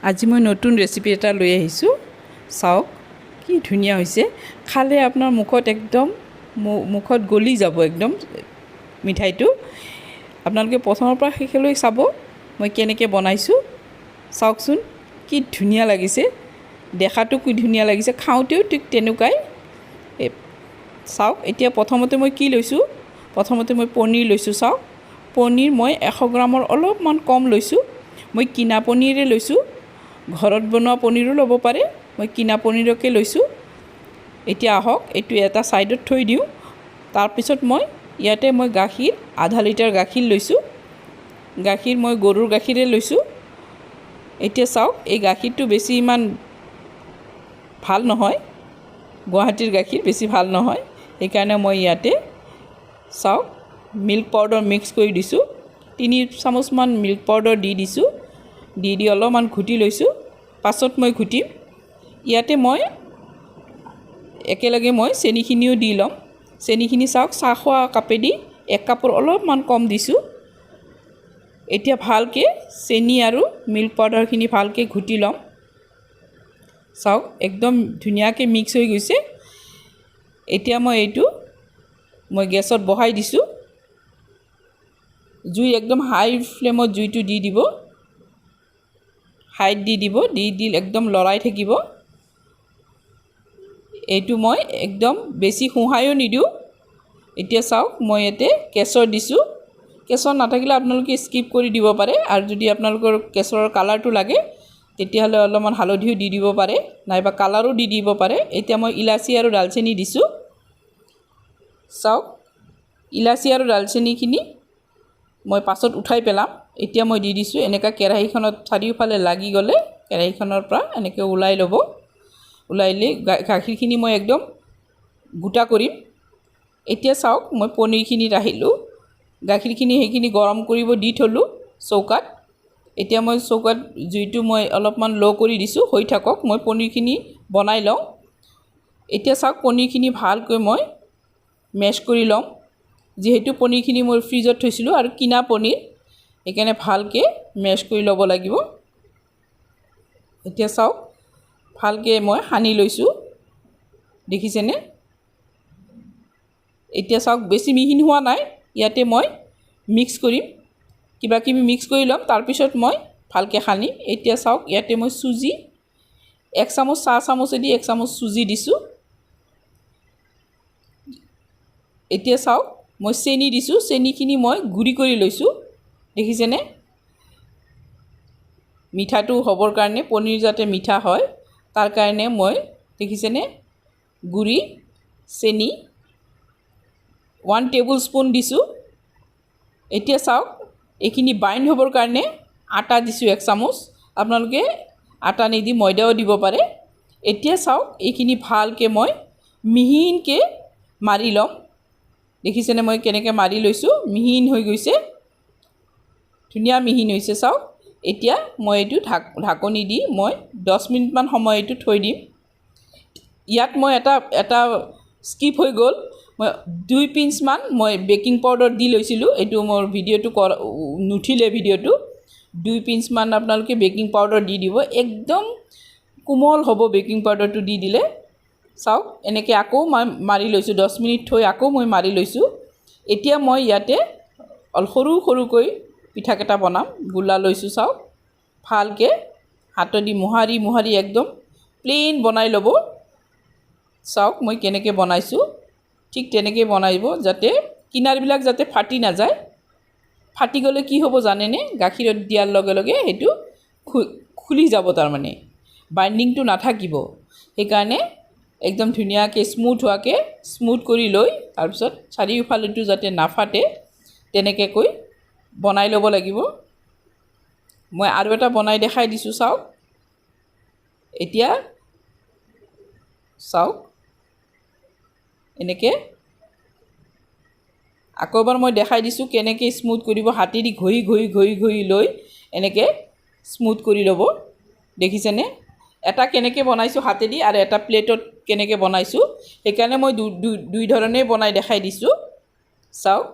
আজি মই নতুন ৰেচিপি এটা লৈ আহিছোঁ চাওক কি ধুনীয়া হৈছে খালে আপোনাৰ মুখত একদম মুখত গলি যাব একদম মিঠাইটো আপোনালোকে প্ৰথমৰ পৰা শেষলৈ চাব মই কেনেকৈ বনাইছোঁ চাওকচোন কি ধুনীয়া লাগিছে দেখাটো কি ধুনীয়া লাগিছে খাওঁতেও ঠিক তেনেকুৱাই চাওক এতিয়া প্ৰথমতে মই কি লৈছোঁ প্ৰথমতে মই পনীৰ লৈছোঁ চাওক পনীৰ মই 100 গ্ৰামৰ অলপমান কম লৈছোঁ মই কিনা পনীৰে লৈছোঁ ঘৰত বনোৱা পনীৰো ল'ব পাৰে মই কিনা পনীৰকে লৈছোঁ এতিয়া আহক এইটো এটা সাইডত থৈ দিওঁ তাৰপিছত মই ইয়াতে মই গাখীৰ আধা লিটাৰ গাখীৰ লৈছোঁ গাখীৰ মই গৰুৰ গাখীৰে লৈছোঁ এতিয়া চাওক এই গাখীৰটো বেছি ইমান ভাল নহয় গুৱাহাটীৰ গাখীৰ বেছি ভাল নহয় সেইকাৰণে মই ইয়াতে চাওক মিল্ক পাউডাৰ মিক্স কৰি দিছোঁ 3 চামুচমান মিল্ক পাউডাৰ দি দিছোঁ দি অলপমান ঘুটি লৈছোঁ পাছত মই ঘুটিম ইয়াতে মই একেলগে মই চেনিখিনিও দি ল'ম চেনিখিনি চাওক চাহ খোৱা কাপেদি 1 কাপৰ অলপমান কম দিছোঁ এতিয়া ভালকৈ চেনি আৰু মিল্ক পাউডাৰখিনি ভালকৈ ঘুটি ল'ম চাওক একদম ধুনীয়াকৈ মিক্স হৈ গৈছে এতিয়া মই এইটো মই গেছত বহাই দিছোঁ জুই একদম হাই ফ্লেমত জুইটো দি দিব হাইট দি দিব দি একদম লৰাই থাকিব এইটো মই একদম বেছি খুহায়ো নিদিওঁ এতিয়া চাওক মই ইয়াতে কেশৰ দিছোঁ কেশৰ নাথাকিলে আপোনালোকে স্কিপ কৰি দিব পাৰে আৰু যদি আপোনালোকৰ কেশৰৰ কালাৰটো লাগে তেতিয়াহ'লে অলপমান হালধিও দি দিব পাৰে নাইবা কালাৰো দি দিব পাৰে এতিয়া মই ইলাচি আৰু দালচেনি দিছোঁ চাওক ইলাচি আৰু দালচেনিখিনি মই পাছত উঠাই পেলাম এতিয়া মই দি দিছোঁ এনেকা কেৰাহীখনত চাৰিওফালে লাগি গ'লে কেৰাহীখনৰ পৰা এনেকৈ ওলাই ল'ব ওলাইলে গাখীৰখিনি মই একদম গোটা কৰিম এতিয়া চাওক মই পনীৰখিনিত আহিলোঁ গাখীৰখিনি সেইখিনি গৰম কৰিব দি থলোঁ চৌকাত এতিয়া মই চৌকাত জুইটো মই অলপমান ল' কৰি দিছোঁ হৈ থাকক মই পনীৰখিনি বনাই লওঁ এতিয়া চাওক পনীৰখিনি ভালকৈ মই মেছ কৰি ল'ম যিহেতু পনীৰখিনি মই ফ্ৰিজত থৈছিলোঁ আৰু কিনা পনীৰ সেইকাৰণে ভালকৈ মেছ কৰি ল'ব লাগিব এতিয়া চাওক ভালকৈ মই সানি লৈছোঁ দেখিছেনে এতিয়া চাওক বেছি মিহিন হোৱা নাই ইয়াতে মই মিক্স কৰিম কিবা কিবি মিক্স কৰি ল'ম তাৰপিছত মই ভালকৈ সানিম এতিয়া চাওক ইয়াতে মই চুজি 1 চামুচ চাহ চামুচেদি 1 চামুচ চুজি দিছোঁ এতিয়া চাওক মই চেনি দিছোঁ চেনিখিনি মই গুড়ি কৰি লৈছোঁ দেখিছেনে মিঠাটো হ'বৰ কাৰণে পনীৰ যাতে মিঠা হয় তাৰ কাৰণে মই দেখিছেনে গুড়ি চেনি 1 টেবুল স্পুন দিছোঁ এতিয়া চাওক এইখিনি বাইণ্ড হ'বৰ কাৰণে আটা দিছোঁ 1 চামুচ আপোনালোকে আটা নিদি ময়দাও দিব পাৰে এতিয়া চাওক এইখিনি ভালকৈ মই মিহিনকৈ মাৰি ল'ম দেখিছেনে মই কেনেকৈ মাৰি লৈছোঁ মিহিন হৈ গৈছে ধুনীয়া মিহিন হৈছে চাওক এতিয়া মই এইটো ঢাকনি দি মই 10 মিনিটমান সময় এইটো থৈ দিম ইয়াত মই এটা স্কিপ হৈ গ'ল মই 2 পিঞ্চমান মই বেকিং পাউডাৰ দি লৈছিলোঁ এইটো মোৰ ভিডিঅ'টো নুঠিলে ভিডিঅ'টো 2 পিঞ্চমান আপোনালোকে বেকিং পাউডাৰ দি দিব একদম কোমল হ'ব বেকিং পাউডাৰটো দি দিলে চাওক এনেকৈ আকৌ মই মাৰি লৈছোঁ 10 মিনিট থৈ আকৌ মই মাৰি লৈছোঁ এতিয়া মই ইয়াতে সৰু সৰুকৈ পিঠাকেইটা বনাম গোলা লৈছোঁ চাওক ভালকৈ হাতেদি মোহাৰি একদম প্লেইন বনাই ল'ব চাওক মই কেনেকৈ বনাইছোঁ ঠিক তেনেকৈ বনাইব যাতে কিনাৰবিলাক যাতে ফাটি নাযায় ফাটি গ'লে কি হ'ব জানেনে গাখীৰত দিয়াৰ লগে লগে সেইটো খুলি যাব তাৰমানে বাইণ্ডিংটো নাথাকিব সেইকাৰণে একদম ধুনীয়াকৈ স্মুথ কৰি লৈ তাৰপিছত চাৰিওফালেটো যাতে নাফাটে তেনেকৈ বনাই ল'ব লাগিব মই আৰু এটা বনাই দেখাই দিছোঁ চাওক এতিয়া চাওক এনেকৈ আকৌ এবাৰ মই দেখাই দিছোঁ কেনেকৈ স্মুথ কৰিব হাতেদি ঘঁহি লৈ এনেকৈ স্মুথ কৰি ল'ব দেখিছেনে এটা কেনেকৈ বনাইছোঁ হাতেদি আৰু এটা প্লেটত কেনেকৈ বনাইছোঁ সেইকাৰণে মই দুই ধৰণে বনাই দেখাই দিছোঁ চাওক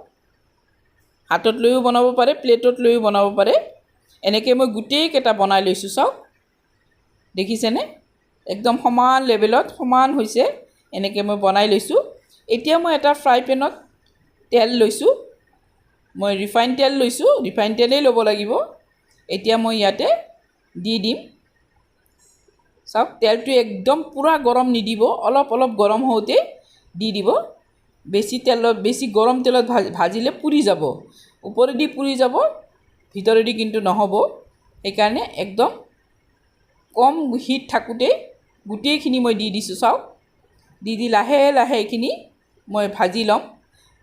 হাতত লৈও বনাব পাৰে প্লেটত লৈও বনাব পাৰে এনেকৈ মই গোটেইকেইটা বনাই লৈছোঁ চাওক দেখিছেনে একদম সমান লেভেলত সমান হৈছে এনেকৈ মই বনাই লৈছোঁ এতিয়া মই এটা ফ্ৰাই পেনত তেল লৈছোঁ মই ৰিফাইন তেল লৈছোঁ ৰিফাইন তেলেই ল'ব লাগিব এতিয়া মই ইয়াতে দি দিম চাওক তেলটো একদম পুৰা গৰম নিদিব অলপ অলপ গৰম হওঁতে দি দিব বেছি গৰম তেলত ভাজিলে পুৰি যাব ওপৰেদি পুৰি যাব ভিতৰেদি কিন্তু নহ'ব সেইকাৰণে একদম কম হিট থাকোঁতে গোটেইখিনি মই দি দিছোঁ চাওক দি লাহে লাহে এইখিনি মই ভাজি ল'ম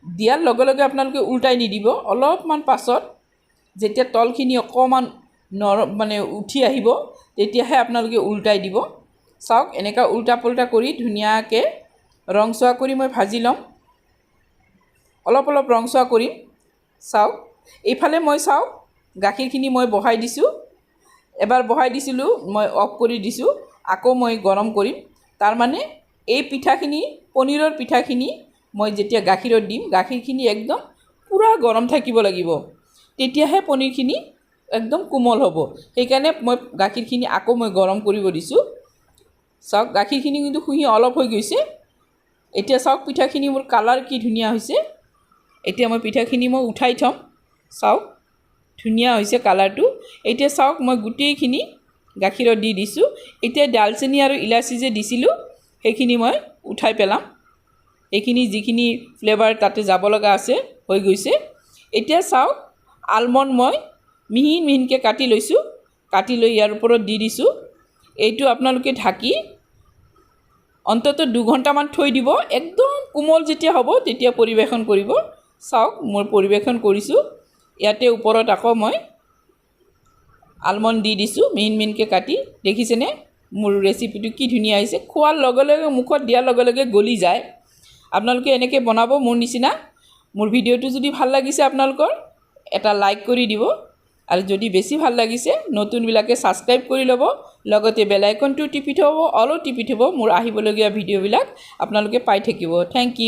দিয়াৰ লগে লগে আপোনালোকে উল্টাই নিদিব অলপমান পাছত যেতিয়া তলখিনি অকণমান মানে উঠি আহিব তেতিয়াহে আপোনালোকে উল্টাই দিব চাওক এনেকুৱা উল্টা পুল্টা কৰি ধুনীয়াকৈ ৰংচোৱা কৰি মই ভাজি ল'ম অলপ অলপ ৰংচোৱা কৰিম চাওক এইফালে মই চাওক গাখীৰখিনি মই বহাই দিছোঁ এবাৰ বহাই দিছিলোঁ মই অফ কৰি দিছোঁ আকৌ মই গৰম কৰিম তাৰমানে এই পিঠাখিনি পনীৰৰ পিঠাখিনি মই যেতিয়া গাখীৰত দিম গাখীৰখিনি একদম পুৰা গৰম থাকিব লাগিব তেতিয়াহে পনীৰখিনি একদম কোমল হ'ব সেইকাৰণে মই গাখীৰখিনি আকৌ মই গৰম কৰিব দিছোঁ চাওক গাখীৰখিনি কিন্তু শুহি অলপ হৈ গৈছে এতিয়া চাওক পিঠাখিনি মোৰ কালাৰ কি ধুনীয়া হৈছে এতিয়া মই পিঠাখিনি মই উঠাই থ'ম চাওক ধুনীয়া হৈছে কালাৰটো এতিয়া চাওক মই গোটেইখিনি গাখীৰত দি দিছোঁ এতিয়া ডালচেনি আৰু ইলাচি যে দিছিলোঁ সেইখিনি মই উঠাই পেলাম এইখিনি যিখিনি ফ্লেভাৰ তাতে যাব লগা আছে হৈ গৈছে এতিয়া চাওক আলমণ্ড মই মিহি মিহিকৈ কাটি লৈছোঁ কাটি লৈ ইয়াৰ ওপৰত দি দিছোঁ এইটো আপোনালোকে ঢাকি অন্ততঃ 2 ঘণ্টামান থৈ দিব একদম কোমল যেতিয়া হ'ব তেতিয়া পৰিৱেশন কৰিব চাওক মই পৰিৱেশন কৰিছোঁ ইয়াতে ওপৰত আকৌ মই আলমণ্ড দি দিছোঁ মিহিন মিহিনকৈ কাটি দেখিছেনে মোৰ ৰেচিপিটো কি ধুনীয়া হৈছে খোৱাৰ লগে লগে মুখত দিয়াৰ লগে লগে গলি যায় আপোনালোকে এনেকৈ বনাব মোৰ নিচিনা মোৰ ভিডিঅ'টো যদি ভাল লাগিছে আপোনালোকৰ এটা লাইক কৰি দিব আৰু যদি বেছি ভাল লাগিছে নতুনবিলাকে ছাবস্ক্ৰাইব কৰি ল'ব লগতে বেল আইকনটো টিপি থ'ব অলো টিপি থ'ব মোৰ আহিবলগীয়া ভিডিঅ'বিলাক আপোনালোকে পাই থাকিব থেংক ইউ